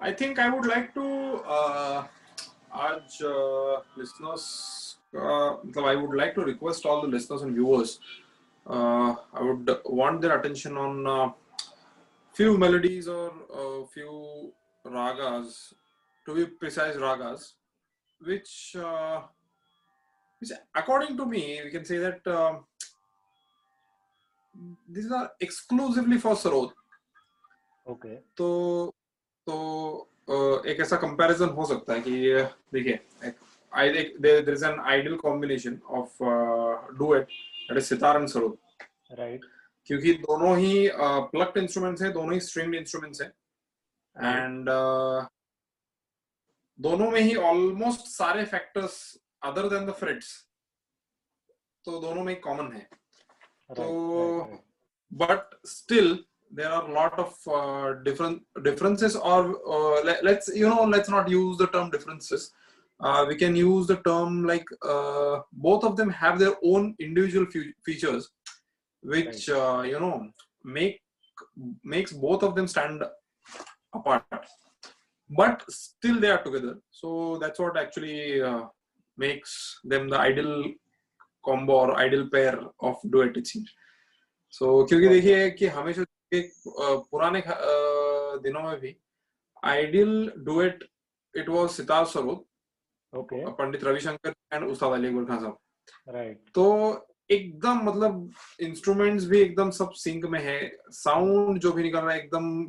I think I would like to urge listeners. I would like to request all the listeners and viewers. I would want their attention on few melodies or few ragas, to be precise, ragas, which, according to me, we can say that these are exclusively for sarod. Okay. तो एक ऐसा comparison हो सकता है कि देखिए there is an ideal combination of duet, that is sitar and sarod, Right. क्योंकि दोनों ही plucked instruments हैं, दोनों ही stringed instruments हैं, and दोनों में ही almost सारे factors other than the frets तो दोनों में common है. तो but still there are a lot of differences, or let's not use the term differences. We can use the term like both of them have their own individual features, which makes both of them stand apart. But still they are together. So that's what actually makes them the ideal combo or ideal pair of duet, it seems. So क्योंकि देखिए कि हमेशा पुराने दिनों में भी ideal duet it was sitar sarod, okay, Pandit Ravishankar and उस्ताद अली अकबर खान साहब. Right. तो एकदम मतलब इंस्ट्रूमेंट्स भी एकदम सब सिंक में है, साउंड जो भी निकल रहा है एकदम,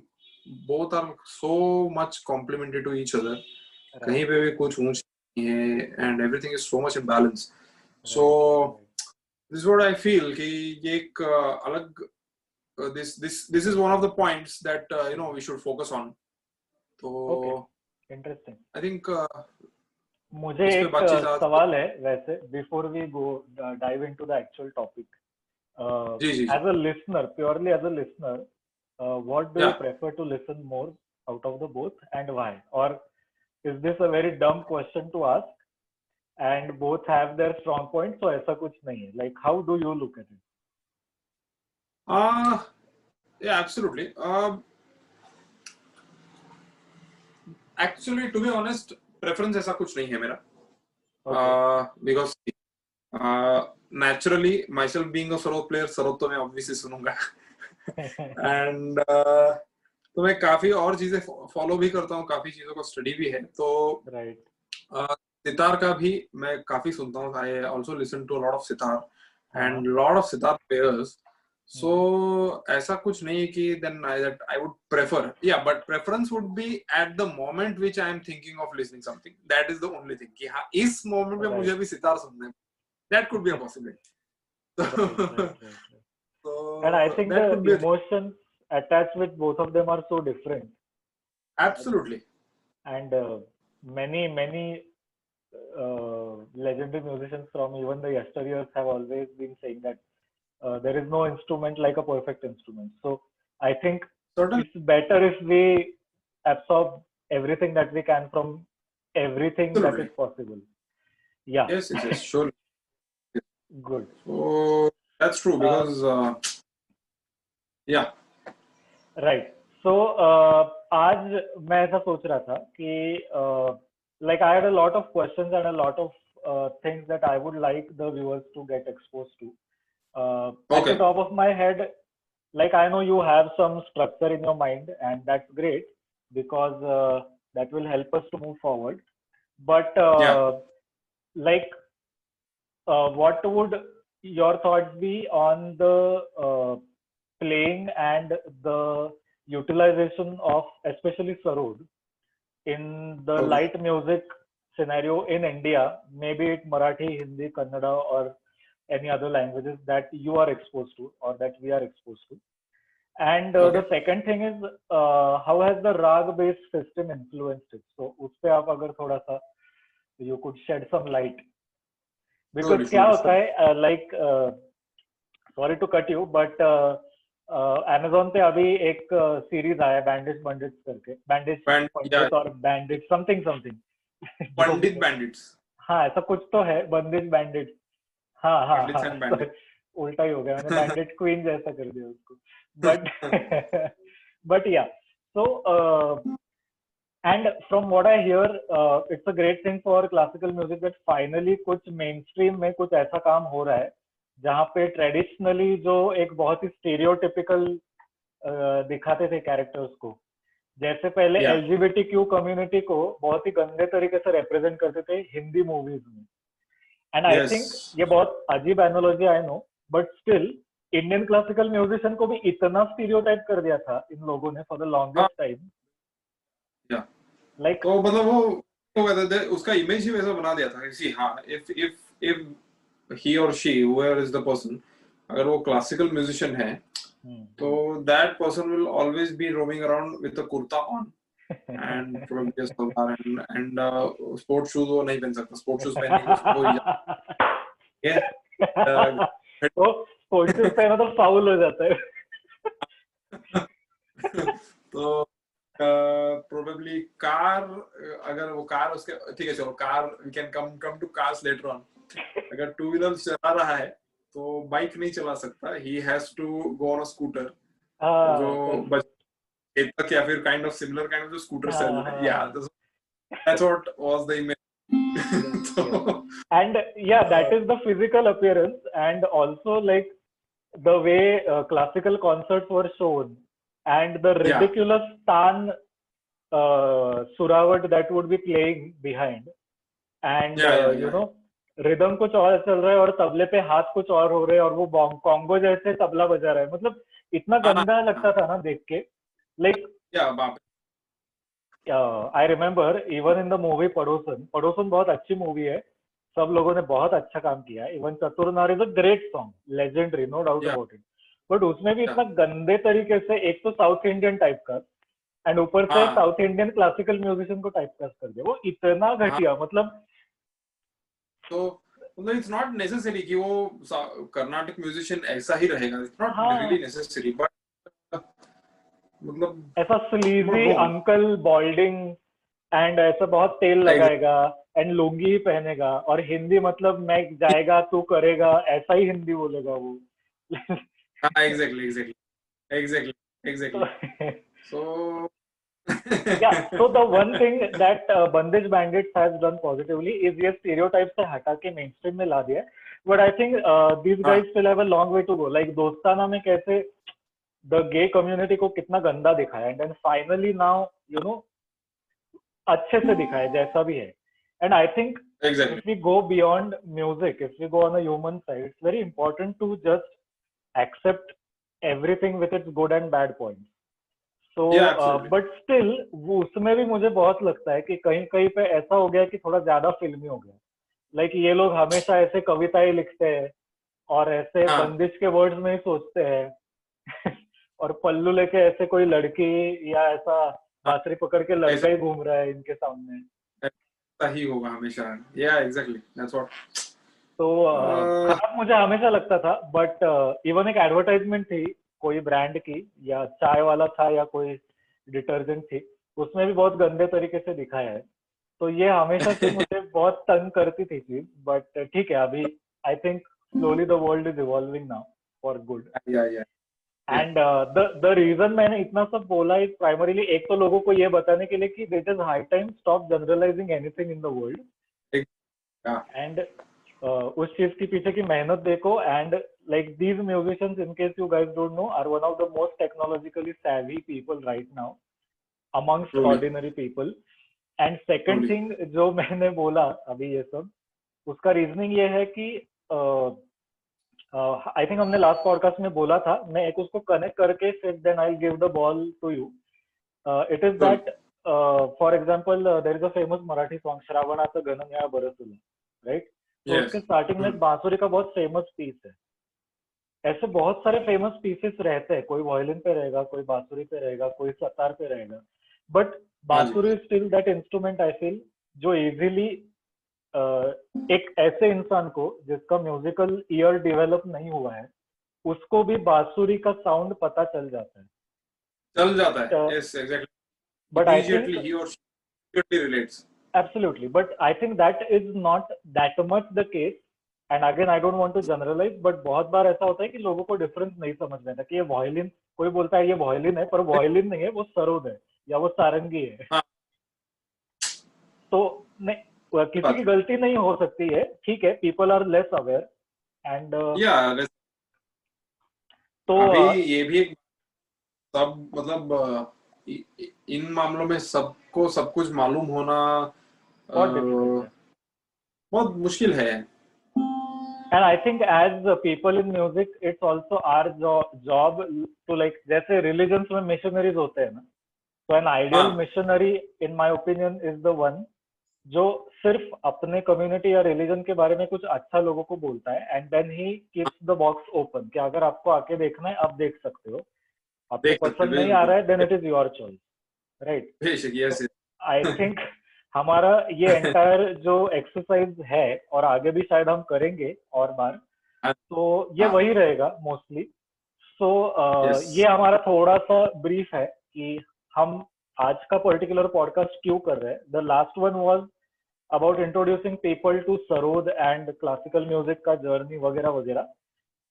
both are so much complemented to each other. कहीं पे भी कुछ ऊंच नहीं है, and everything is so much in balance. So this is what I feel कि ये एक अलग this is one of the points that we should focus on. So interesting. I think मुझे एक सवाल है वैसे, before we go dive into the actual topic. As a listener, purely as a listener, what do you prefer to listen more out of the both, and why? Or is this a very dumb question to ask and both have their strong points, so ऐसा कुछ नहीं है? Like, how do you look at it? Yeah, absolutely. Actually, to be honest, preference ऐसा कुछ नहीं है मेरा. Because naturally, myself being a sarod player, sarod तो मैं obviously सुनूंगा. And तो मैं काफी और चीजें फॉलो भी करता हूँ, काफी चीजों को स्टडी भी है. तो सितार का भी मैं काफी सुनता हूँ. I also listen to a lot of sitar, and lot of sitar players So ऐसा कुछ नहीं है कि then I would prefer, yeah, but preference would be at the moment which I am thinking of listening something. That is the only thing कि हाँ इस moment में मुझे भी सितार सुनना है. That could be a possibility. Right. So and I think the emotions attached with both of them are so different. Absolutely. And many legendary musicians from even the yesteryears have always been saying that there is no instrument like a perfect instrument. So I think it's better if we absorb everything that we can from everything Absolutely. that is possible. Yeah. Yes, sure. Good. So that's true because yeah. Right. So आज मैं ऐसा सोच रहा था कि like I had a lot of questions and a lot of things that I would like the viewers to get exposed to. At the top of my head, like I know you have some structure in your mind, and that's great because that will help us to move forward. But like, what would your thoughts be on the playing and the utilization of especially sarod in the light music scenario in India, maybe it Marathi, Hindi, Kannada, or any other languages that you are exposed to or that we are exposed to. And the second thing is, how has the rag based system influenced it? So उस पे आप अगर थोड़ा सा you could shed some light. Because क्या होता है, like sorry to cut you, but Amazon पे अभी एक सीरीज आया बैंडिज बंडिट्स करके, बैंडिज पंडित और बैंडिट समथिंग पंडित बैंडिट्स, हाँ ऐसा कुछ तो है, बंदिश बैंडिट, हाँ उल्टा ही हो गया, मैंने बैंडिट क्वीन जैसा कर दिया उसको, but yeah, so and from what I hear, it's a great thing for classical music that finally कुछ mainstream में कुछ ऐसा काम हो रहा है जहाँ पे ट्रेडिशनली जो एक बहुत ही स्टीरियोटिपिकल दिखाते थे कैरेक्टर्स को, जैसे पहले LGBTQ कम्युनिटी को बहुत ही गंदे तरीके से रिप्रेजेंट करते थे हिंदी मूवीज में, एंड आई थिंक ये बहुत अजीब analogy I know, but still Indian classical musician को भी इतना स्टीरियोटाइप कर दिया था इन लोगों ने for the longest time, like तो मतलब वो उसका इमेज ही वैसा बना दिया था कि हाँ if he or she, whoever is the person, अगर वो क्लासिकल म्यूजिशियन है तो that person will always be roaming around with a kurta on and probably a salwar and sport shoes वो नहीं पहन सकता, sport shoes पहनने के तो स्पोर्ट शूज पहना तो फाउल हो जाता है तो probably कार, अगर वो कार उसके, ठीक है चलो car, we can come to cars later on, अगर टू व्हीलर चला रहा है तो बाइक नहीं चला सकता, he has to go on a scooter, जो तक या फिर kind of similar kind of जो स्कूटर सेल है, yeah, that's what was the image. And yeah, that is the physical appearance, and also like the way classical concerts were shown and the ridiculous tan surawat that would be playing behind, and you know rhythm कुछ और चल रहा है और तबले पे हाथ कुछ और हो रहे हैं और वो कॉन्गो जैसे तबला बजा रहा है, मतलब इतना गंदा लगता था ना देख के, like I remember even in the movie पड़ोसन बहुत अच्छी मूवी है, सब लोगों ने बहुत अच्छा काम किया है, even Chaturnar is a great song, legendary, no doubt about it, but उसमें भी इतना गंदे तरीके से एक तो साउथ इंडियन टाइप का एंड ऊपर से साउथ इंडियन क्लासिकल म्यूजिशियन को टाइप कास्ट कर दिया, वो इतना घटिया, मतलब तो मतलब इट्स नॉट नेसेसरी कि वो कर्नाटक म्यूजिशियन ऐसा ही रहेगा, it's not really necessary, but मतलब ऐसा स्लीजी अंकल बॉल्डिंग एंड ऐसा बहुत तेल लगाएगा एंड लुंगी ही पहनेगा और हिंदी मतलब मैं जाएगा तू करेगा ऐसा ही हिंदी बोलेगा वो. Exactly. So yeah, so the one thing that Bandage Bandits has done positively is ये stereotypes से हटा के mainstream में ला दिया, but I think these guys still have a long way to go. Like दोस्ताना में कैसे the gay community को कितना गंदा दिखाया, and then finally now you know अच्छे से दिखाया जैसा भी है, and I think if we go beyond music, if we go on a human side, it's very important to just accept everything with its good and bad points. So but still वो उसमें भी मुझे बहुत लगता है कि कहीं कहीं पे ऐसा हो गया कि थोड़ा ज्यादा फिल्मी हो गया. लाइक ये लोग हमेशा ऐसे कविताएं लिखते हैं और ऐसे बंदिश के वर्ड्स में ही सोचते हैं और पल्लू लेके ऐसे कोई लड़की या ऐसा बांसुरी पकड़ के लड़का ही घूम रहा है इनके सामने. ही होगा हमेशा. या एग्जैक्टली दैट्स व्हाट. तो खराब मुझे हमेशा लगता था. बट इवन एक एडवर्टाइजमेंट थी कोई ब्रांड की या चाय वाला था या कोई डिटर्जेंट थी, उसमें भी बहुत गंदे तरीके से दिखाया है. तो ये हमेशा से मुझे बहुत तंग करती थी चीज. बट ठीक है, अभी I think slowly the world is evolving now for good. And the reason मैंने इतना सब बोला इज प्राइमरीली एक तो लोगों को ये बताने के लिए कि it is high time stop generalising anything in the world. And उस चीज के पीछे की मेहनत देखो. And like these musicians, in case you guys don't know, are one of the most technologically savvy people right now amongst ordinary people. And second thing जो मैंने बोला अभी ये सब, उसका रीजनिंग ये है कि आई थिंक हमने लास्ट पॉडकास्ट में बोला था, मैं एक उसको कनेक्ट करके फिर then I give the ball to you. It is that for example there is a famous Marathi song श्रावणाचं गणन बरसलं, राइट? तो उसके स्टार्टिंग में बांसुरी का बहुत फेमस पीस है. ऐसे बहुत सारे फेमस पीसेस रहते हैं, कोई वायलिन पे रहेगा, कोई बांसुरी पे रहेगा, कोई सतार पे रहेगा. बट बांसुरी is still that instrument I feel जो इजीली एक ऐसे इंसान को जिसका म्यूजिकल ईयर डेवलप नहीं हुआ है उसको भी बांसुरी का साउंड पता चल जाता है. Yes, exactly. But immediately he or she relates. Absolutely, but I think that is not that much the case. And again, I don't want to generalize, but बहुत बार ऐसा होता है कि लोगों को डिफरेंस नहीं समझ में आता कि ये वायलिन, कोई बोलता है ये वायलिन है, पर वायलिन नहीं है, वो सरोद है या वो सारंगी है. तो किसी की गलती नहीं हो सकती है, ठीक है, people are less aware. And तो अभी ये भी सब मतलब इन मामलों में सबको सब कुछ मालूम होना बहुत मुश्किल है. And I think as people in music, it's also our job to like, जैसे religions में missionaries होते हैं ना, so an ideal missionary in my opinion is the one जो सिर्फ अपने कम्युनिटी या रिलीजन के बारे में कुछ अच्छा लोगों को बोलता है. And then he keeps the box open कि अगर आपको आके देखना है आप देख सकते हो, आपको पसंद नहीं आ रहा है then it is your choice, right? I think हमारा ये एंटायर जो एक्सरसाइज है और आगे भी शायद हम करेंगे और बार, तो ये वही रहेगा मोस्टली. सो ये हमारा थोड़ा सा ब्रीफ है कि हम आज का पर्टिकुलर पॉडकास्ट क्यों कर रहे हैं. The last one was about introducing people to sarod and classical music का जर्नी वगैरह वगैरह.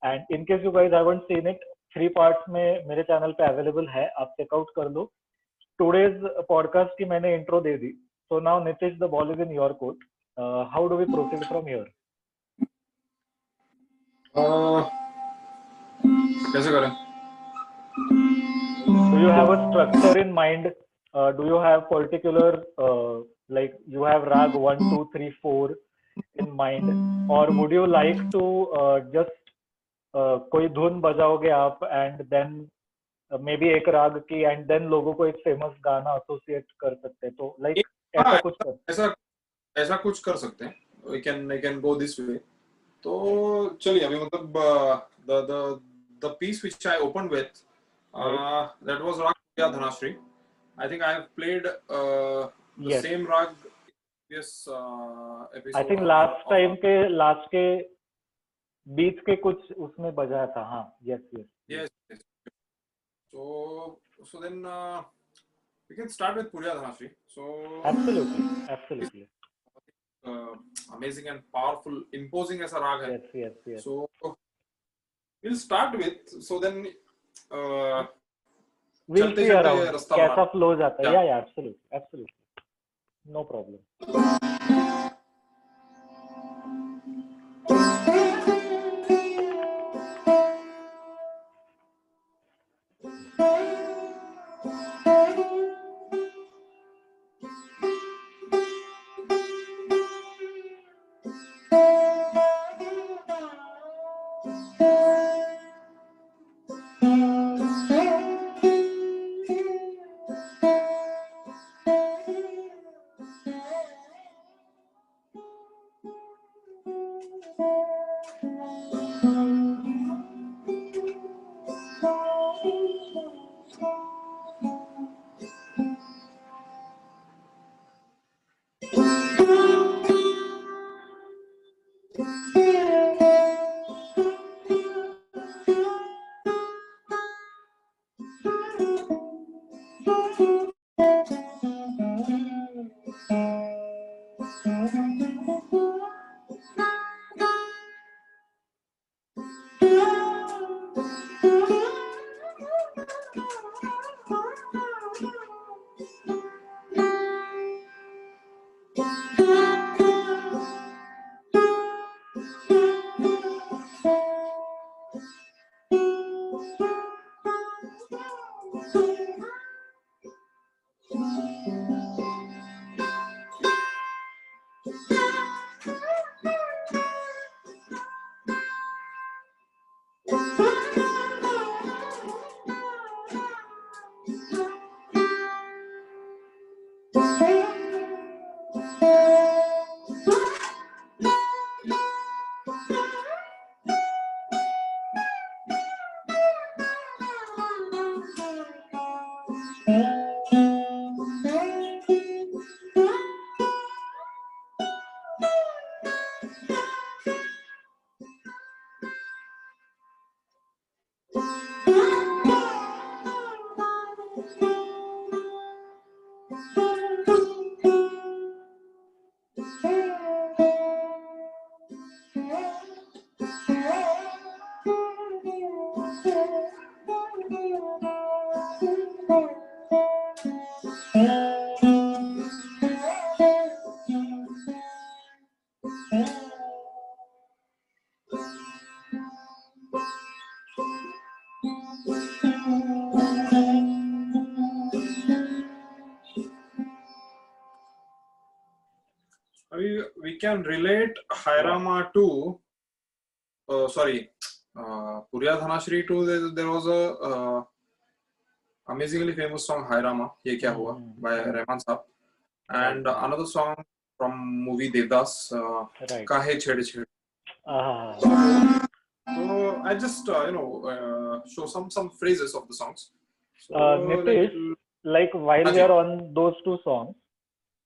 And in case you guys haven't seen it, 3 parts में मेरे चैनल पे अवेलेबल है, आप चेकआउट कर लो. टुडेज पॉडकास्ट की मैंने इंट्रो दे दी. So now Nitish, the ball is in your court. How do we proceed from here? कैसे करें? Do you have a structure in mind? Do you have particular like you have rag 1, 2, 3, 4 in mind, or would you like to just कोई धुन बजाओगे आप and then maybe एक राग की and then लोगों को एक फेमस गाना एसोसिएट कर सकते हैं, तो like ऐसा कुछ ऐसा कुछ कर सकते हैं. we can go this way. तो चलिए अभी मतलब the piece which I opened with that was Rag Puriya Dhanashri. I think I have played the same rag previous episode. I think last के बीच के कुछ उसमें बजाया था. हाँ, yes. So then we can start with Puriya Dhanashri. So absolutely. Amazing and powerful, imposing as a rag hai. Yes. So we'll start with. So then we'll see around कैसा flow जाता है. Yeah, absolutely. No problem. We can relate Hairama to Puriya Dhanashri to there was a amazingly famous song Hairama Ye Kya Hua by Rahman Saab, and another song from movie Devdas, Kahe Chhed Chhed. So I just show some phrases of the songs. So, Nitish, like while we are on those two songs,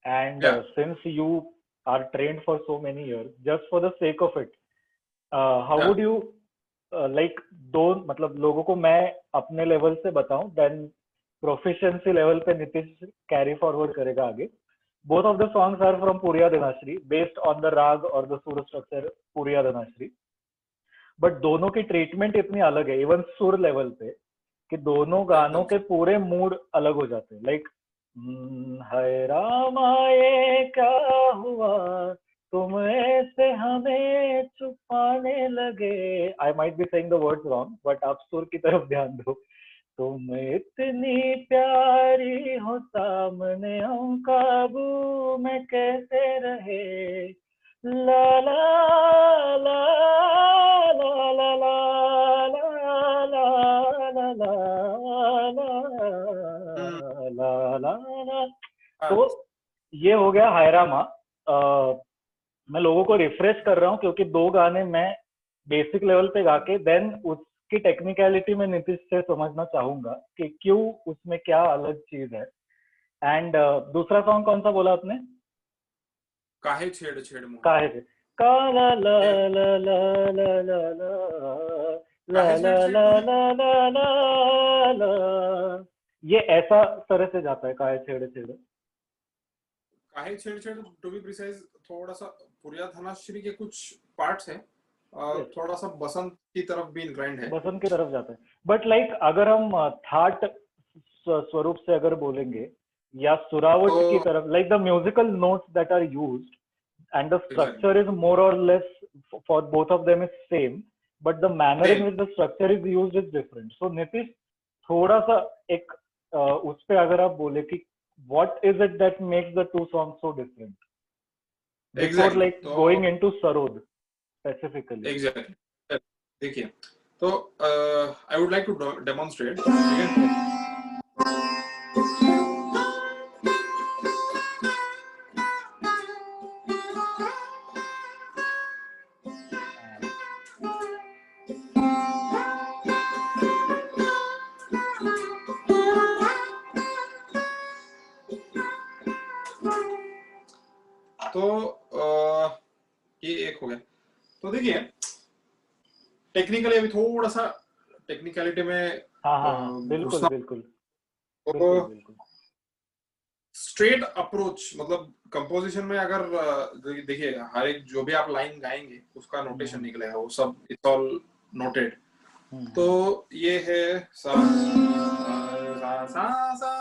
and since you are trained for so many years, just for the sake of it, how would you like दो मतलब लोगों को मैं अपने level से बताऊं, then proficiency level पे Nitish carry forward करेगा आगे. Both of the songs are from Puriya Dhanashri, based on the rag or the sur structure Puriya Dhanashri. But दोनों की ट्रीटमेंट इतनी अलग है, इवन सुर लेवल पे, कि दोनों गानों के पूरे मूड अलग हो जाते हैं. लाइक हाय रामा ये क्या हुआ, तुम ऐसे हमें छुपाने लगे. I might be saying the words wrong, but आप सुर की तरफ ध्यान दो. तुम इतनी प्यारी हो सामने हम काबू में कैसे रहे. ला ला ला ला ला ला ला ला. तो ये हो गया हायरामा. मैं लोगों को रिफ्रेश कर रहा हूँ क्योंकि दो गाने मैं बेसिक लेवल पे गा के देन उसकी टेक्निकलिटी में नितिश से समझना चाहूंगा कि क्यों उसमें क्या अलग चीज है. एंड दूसरा सॉन्ग कौन सा बोला आपने? काहे छेड़ छेड़ मुँह. काहे छेड़ का ला ला ला ला ला ला ला ला ला ला ला ला. ये ऐसा तरह से जाता है काहे छेड़ छेड़. काहे छेड़ छेड़ टू बी प्रिसाइज थोड़ा सा पुरिया धनाश्री के कुछ पार्ट्स हैं, थोड़ा सा बसंत की तरफ भी इंक्लाइंड है. बसंत की तरफ जाता है. बट लाइक अगर हम थाट स्वरूप से अगर बोलेंगे या सुरावट की तरफ, like the musical notes that are used and the structure is more or less for both of them is same, but the manner in which the structure is used is different. So Nitish, थोड़ा सा एक उस पे अगर आप बोले कि what is it that makes the two songs so different before like going into Sarod specifically. Exactly. देखिए, तो I would like to demonstrate. तो ये एक हो गया. तो देखिए टेक्निकली अभी थोड़ा सा टेक्निकलिटी में बिल्कुल बिल्कुल. तो स्ट्रेट अप्रोच मतलब कंपोजिशन में अगर देखिए हर एक जो भी आप लाइन गाएंगे उसका नोटेशन निकलेगा, वो सब इट्स ऑल नोटेड. तो ये है सा सा सा सा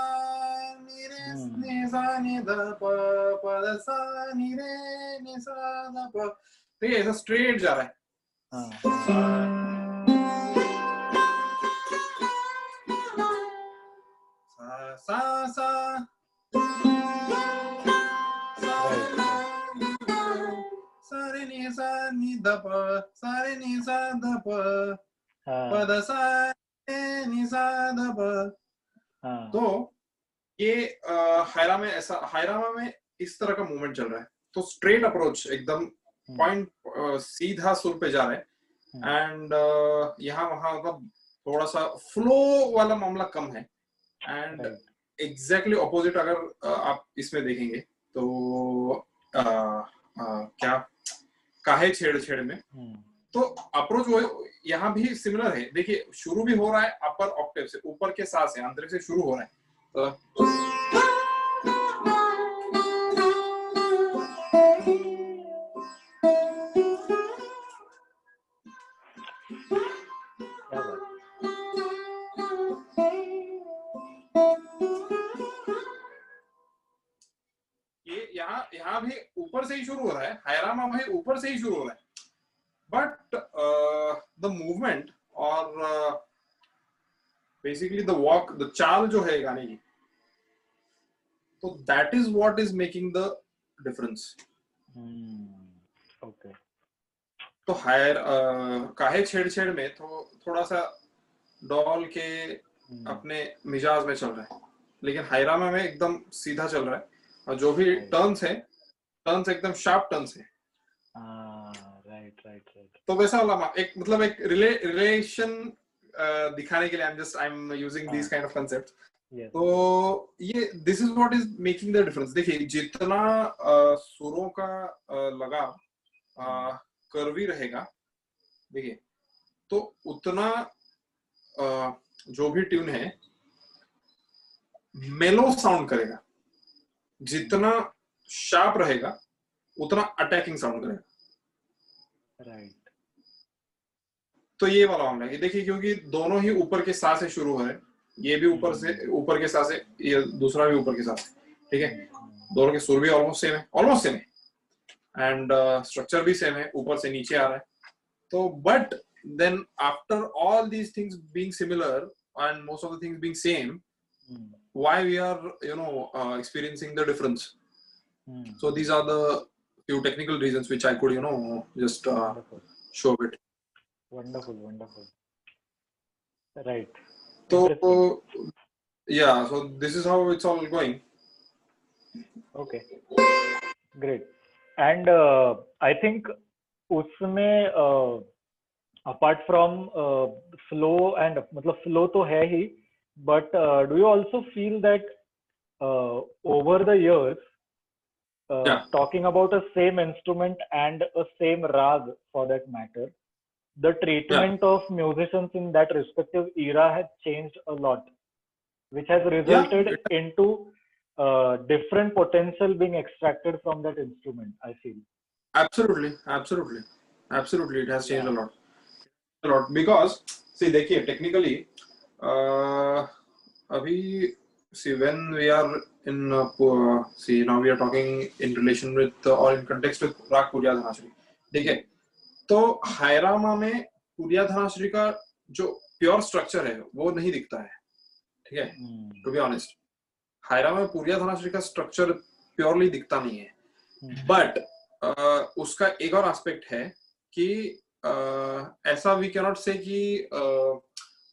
नी रे नी सा नी द प प द सा नी रे नी सा द प. तो ये ऐसा स्ट्रेट जा रहा है. ध प प ध सा नि सा ध प। तो ये हायरामा में इस तरह का मूवमेंट चल रहा है, तो स्ट्रेट अप्रोच एकदम पॉइंट सीधा सुर पे जा रहा है। एंड यहाँ वहां मतलब थोड़ा सा फ्लो वाला मामला कम है। एंड एग्जैक्टली ऑपोजिट अगर आप इसमें देखेंगे तो क्या काहे छेड़ छेड़ में तो अप्रोच वो यहाँ भी सिमिलर है। देखिए शुरू भी हो रहा है अपर ऑक्टेव से, ऊपर के सा से आंतरिक से शुरू हो रहा है। ये यहाँ भी ऊपर से ही शुरू हो रहा है, हायरामा भी ऊपर से ही शुरू हो रहा है, बट द मूवमेंट और बेसिकली द वॉक, द चाल जो है गाने की, तो that is what is making the difference. Okay. तो काहे छेड़ छेड़ में तो थोड़ा सा डॉल के अपने मिजाज में चल रहा है, लेकिन हायरामा में एकदम सीधा चल रहा है, और जो भी टर्न्स है, टर्न्स एकदम शार्प टर्न्स है। राइट। तो वैसा वाला एक मतलब एक रिलेशन दिखाने के लिए I am using this kind of concept. तो ये this is what is making the difference. देखिए जितना सुरों का लगाव कर्वी रहेगा, देखिए तो उतना जो भी ट्यून है मेलो साउंड करेगा, जितना शार्प रहेगा उतना अटैकिंग साउंड करेगा। राइट। तो ये वाला मामला है, देखिए क्योंकि दोनों ही ऊपर के सा से शुरू है, ये भी ऊपर के सा से, ये दूसरा भी ऊपर के सा से, ठीक है। दोनों के सुर भी ऑलमोस्ट सेम है, एंड स्ट्रक्चर भी सेम है, ऊपर से नीचे आ रहा है। तो but then after all these things being similar and most of the things being same, why we are experiencing the difference. So these are the few technical reasons which I could just show it. Wonderful. Right. So yeah, so this is how it's all going. Okay, great. And I think उसमें apart from flow and मतलब flow तो है ही, but do you also feel that over the years talking about a same instrument and a same rag for that matter, the treatment of musicians in that respective era has changed a lot, which has resulted into different potential being extracted from that instrument, I feel. Absolutely it has changed a lot because see देखिए technically अभी see when we are in see now we are talking in relation with or in context with राग पुरिया धनाश्री, ठीक है। तो हायरामा में पुरिया धनाश्री का जो प्योर स्ट्रक्चर है वो नहीं दिखता है, ठीक है। टू बी ऑनेस्ट हायरामा में पुरिया धनाश्री का स्ट्रक्चर प्योरली दिखता नहीं है, बट उसका एक और एस्पेक्ट है कि ऐसा वी कैन नॉट से कि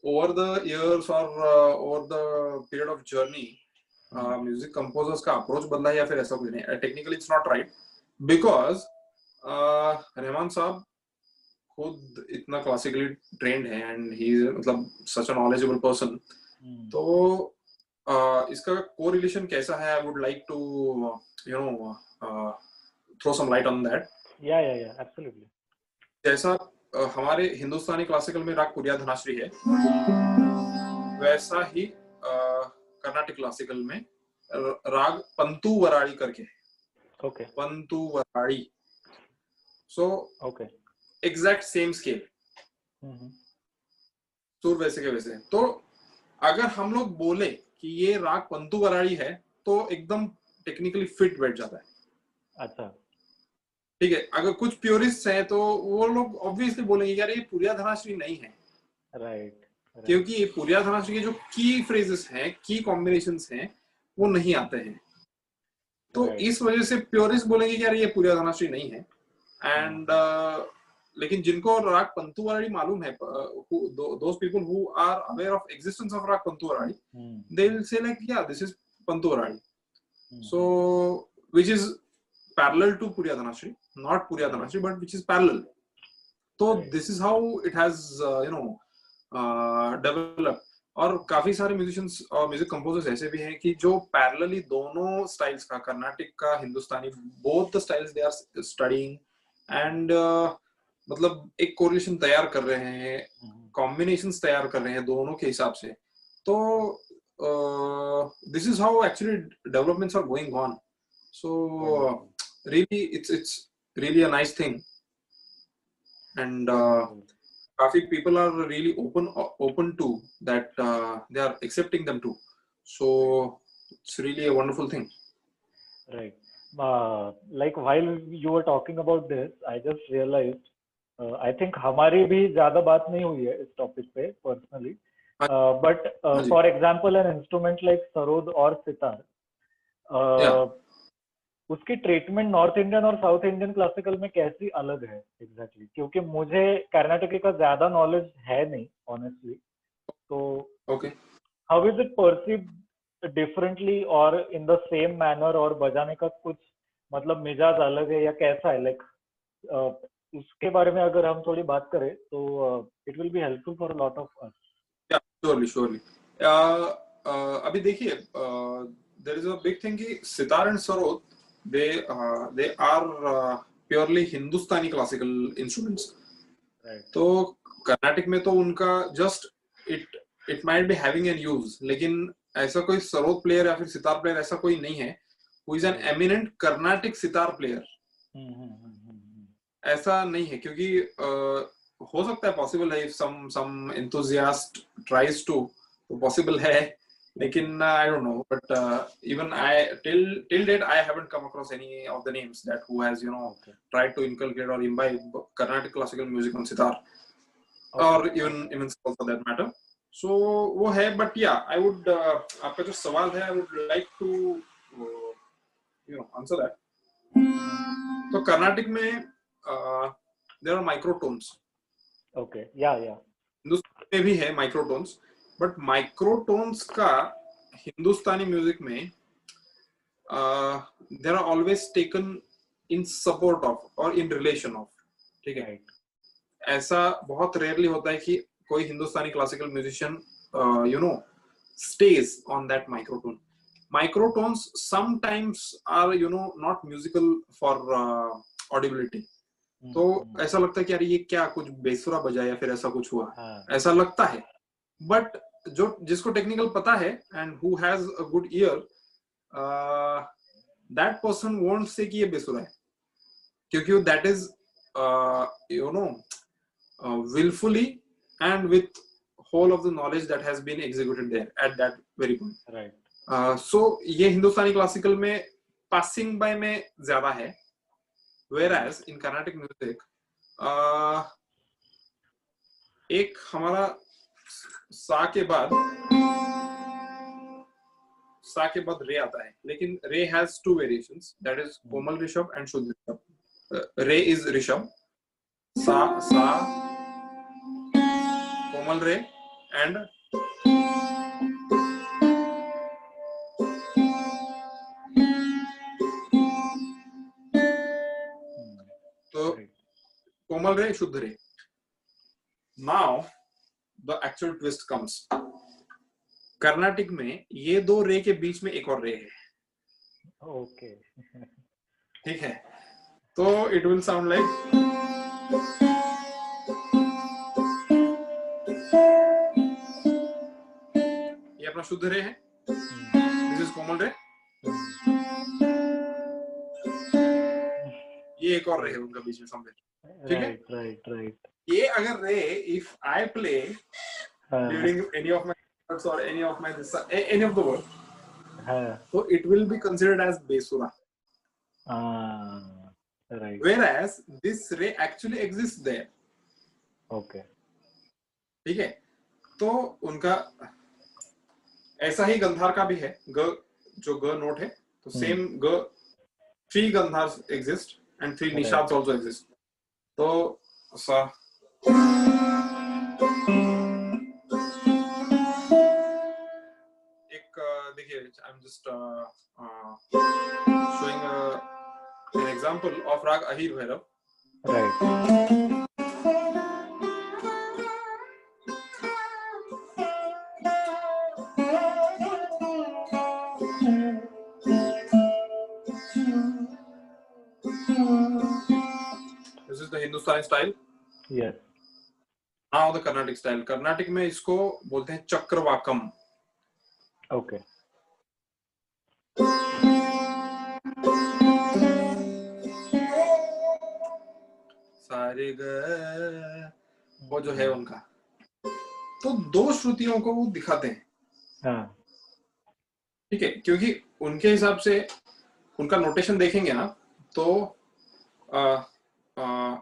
over the years or over the period of journey music composers का approach बदला है या फिर ऐसा कुछ नहीं। technically it's not right because Rahman साहब खुद इतना classically trained है and he is मतलब such a knowledgeable person। तो इसका correlation कैसा है, I would like to throw some light on that. Yeah, absolutely. जैसा हमारे हिंदुस्तानी क्लासिकल में राग पुरिया धनाश्री है, वैसा ही कर्नाटिक क्लासिकल में राग पंतु वराड़ी करके है। Okay. Pantuvarali, so okay, exact same scale, सुर वैसे के वैसे। तो अगर हम लोग बोले कि ये राग पंतु वराड़ी है तो एकदम टेक्निकली फिट बैठ जाता है। अच्छा, ठीक है। अगर कुछ प्योरिस्ट हैं तो वो लोग ऑब्वियसली बोलेंगे यार ये पुरिया धनाश्री नहीं है। राइट। क्योंकि ये पुरिया धनाश्री के जो की फ्रेजेस हैं, की कॉम्बिनेशंस हैं, वो नहीं आते हैं। तो इस वजह से प्योरिस्ट बोलेंगे कि यार ये पुरिया धनाश्री नहीं है। एंड लेकिन जिनको राग पंतुवारड़ी मालूम है, those people who are aware of existence of राग पंतुवारड़ी, they will say like, yeah, this is पंतुवारड़ी. So which is parallel to Puriya Dhanashri, not Puriya Dhanashri, but which is parallel. So this is how it has developed. और काफी सारे musicians और music composers ऐसे भी हैं कि जो parallelly दोनों स्टाइल्स का, कर्नाटिक का, Hindustani, both the styles they are studying and मतलब एक कोरिलेशन तैयार कर रहे हैं, कॉम्बिनेशंस तैयार कर रहे हैं दोनों के हिसाब से. तो this is how actually developments are going on. So really it's really a nice thing and काफी people are really open to that, they are accepting them too. So it's really a wonderful thing. Right. Like while you were talking about this, I just realized, I think हमारी भी ज्यादा बात नहीं हुई है इस topic पे personally, but for example an instrument like sarod और सितार, उसकी ट्रीटमेंट नॉर्थ इंडियन और साउथ इंडियन क्लासिकल में कैसी अलग है एग्जैक्टली? क्योंकि मुझे कर्नाटकी का ज्यादा नॉलेज है नहीं ऑनेस्टली. तो how is it perceived differently और इन द सेम मैनर, और बजाने का कुछ मतलब मिजाज अलग है या कैसा है? लाइक उसके बारे में अगर हम थोड़ी बात करें तो it will be helpful for a lot of us. Surely. अभी देखिए, there is a big thing कि sitar and sarod, they are purely Hindustani classical instruments. Right. तो कर्नाटिक में तो उनका just it might be having an use, लेकिन ऐसा कोई सरोद प्लेयर या फिर सितार प्लेयर ऐसा कोई नहीं है who is an eminent Carnatic sitar player. ऐसा नहीं है, क्योंकि हो सकता है पॉसिबल है, if some enthusiast tries to, तो पॉसिबल है, लेकिन I don't know, but even I till date I haven't come across any of the names that who has tried to inculcate or imbibe Carnatic classical music on sitar, or even for that matter. So वो है, but yeah, I would आपका जो सवाल है, I would like to answer that. तो कर्नाटिक में there are microtones. Okay, yeah. Hindustan में भी है microtones. बट माइक्रोटोन्स का हिंदुस्तानी म्यूजिक में there are always taken in support of और इन रिलेशन ऑफ. ठीक है, ऐसा बहुत रेयरली होता है कि कोई Hindustani classical musician stays on that microtone. Microtones sometimes are not musical for audibility. तो ऐसा लगता है कि यार ये क्या कुछ बेसुरा बजा या फिर ऐसा कुछ हुआ, ऐसा लगता है. बट जो जिसको टेक्निकल पता है and who has a good year, that person won't say कि ये बेसुरा है, क्योंकि that is willfully and with whole of the knowledge that has been executed there at that very point. Right. So ये हिंदुस्तानी classical में passing by में ज्यादा है, whereas in Carnatic music एक हमारा सा के बाद रे आता है, लेकिन re has two variations, that is komal rishabh and shuddh rishabh. रे इज ऋषभ, सा कोमल रे एंड तो कोमल रे, शुद्ध रे. Now the actual twist comes. Carnatic में ये दो रे के बीच में एक और रे है. ओके, ठीक है, तो it will sound like ये अपना शुद्ध रे है, this is कोमल रे, ये एक और रे है उनका बीच में somewhere. ठीक है, राइट. ये अगर रे, if I play during any of my concerts or any of the work, so it will be considered as besura. Right. Whereas this ray actually exists there. Okay. ठीक है, तो उनका ऐसा ही गंधार का भी है, ग जो ग नोट है, तो सेम ग, 3 गंधार्स exist and 3 निषाद्स also exist. तो सा एक देखिए, I am just showing an example of Rag Ahir Bhairav. Right. This is the Hindustani style. Yes. Now the Carnatic style. Carnatic में इसको बोलते हैं चक्रवाकम. Okay. सारे वो जो है उनका, तो दो श्रुतियों को वो दिखाते हैं. हाँ. ठीक है, क्योंकि उनके हिसाब से उनका नोटेशन देखेंगे ना, तो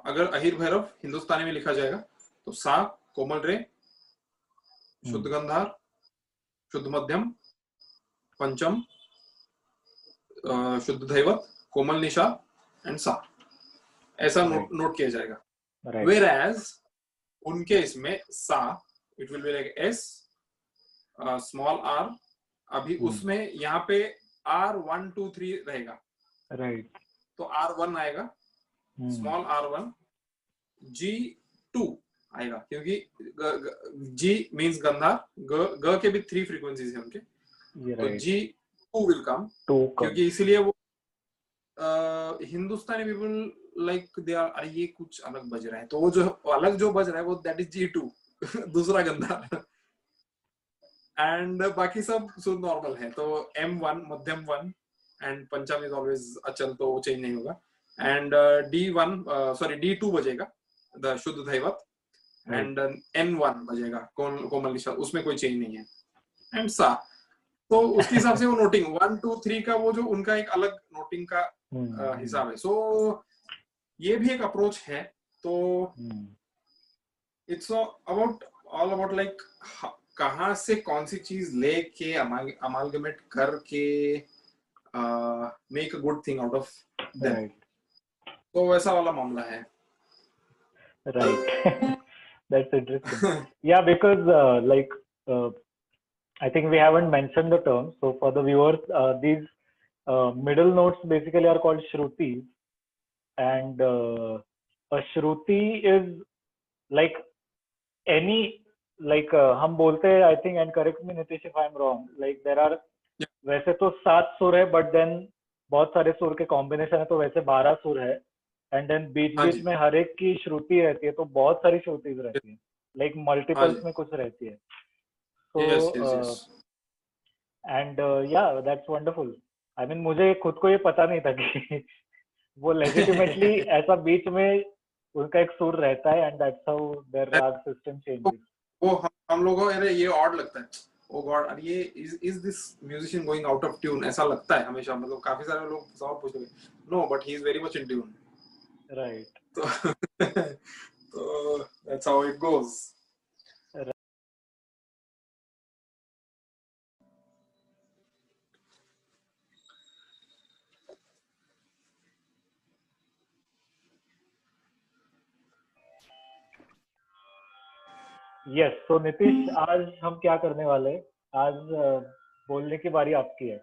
अगर अहिर भैरव हिंदुस्तानी में लिखा जाएगा तो सा कोमल रे, शुद्ध गंधार, शुद्ध मध्यम, पंचम, शुद्ध धैवत, कोमल निशा एंड सा, ऐसा नोट किया जाएगा. Whereas उनके इसमें sa it will be like S small R. अभी उसमें यहाँ पे आर 1 2 3 रहेगा. राइट. तो R1 आएगा, स्मॉल R1, G2 आएगा, क्योंकि G मींस गंधार, ग के भी 3 फ्रीक्वेंसीज हैं उनके, तो G2 विल कम, क्योंकि इसीलिए वो हिंदुस्तानी पीपल लाइक दे आर, अरे ये कुछ अलग बज रहा है, तो वो जो अलग जो बज रहा है वो दैट इज G2 दूसरा गंधार. एंड बाकी सब शुद्ध नॉर्मल है. तो M1 मध्यम 1 एंड पंचम इज ऑलवेज अचल, तो वो चेंज नहीं होगा. एंड D2 बजेगा द शुद्ध धैवत, एंड N1 बजेगा कोमल निशा, उसमें कोई चेंज नहीं है. एंड सा, तो उसके हिसाब से वो नोटिंग 1 2 3 का वो जो उनका एक अलग नोटिंग का हिसाब है. सो ये भी एक अप्रोच है. तो it's about all about like कहाँ से कौन सी चीज लेके अमालगमेट करके make a good thing out of them. तो वैसा वाला मामला है. Right. That's interesting. Yeah, because I think we haven't mentioned the term. So for the viewers, these middle notes basically are called shrutis, and a shruti is like any, like हम बोलते हैं, I think, and correct me Nitish if I'm wrong, like there are, वैसे तो 7 सुर है, but then बहुत सारे सुर के कॉम्बिनेशन है, तो वैसे 12 सुर है. एंड देन बीच बीच में हर एक की श्रुति रहती है, तो बहुत सारी श्रुतिज रहती है, लाइक मल्टीपल्स में कुछ रहती है. तो एंड या दैट्स वंडरफुल. आई मीन मुझे खुद को ये पता नहीं था कि वो लेजिटिमेटली ऐसा बीच में उनका एक सुर रहता है, एंड दैट्स हाउ देयर राग सिस्टम चेंजेस. वो हम लोगों को अरे ये ऑड लगता है, ओ गॉड, अरे ये is this musician going out of tune, ऐसा लगता है हमेशा. मतलब काफी सारे लोग सवाल पूछते हैं, no but he is very much in tune. Right. तो that's how it goes. Yes. तो नीतीश, आज हम क्या करने वाले हैं? आज बोलने की बारी आपकी है.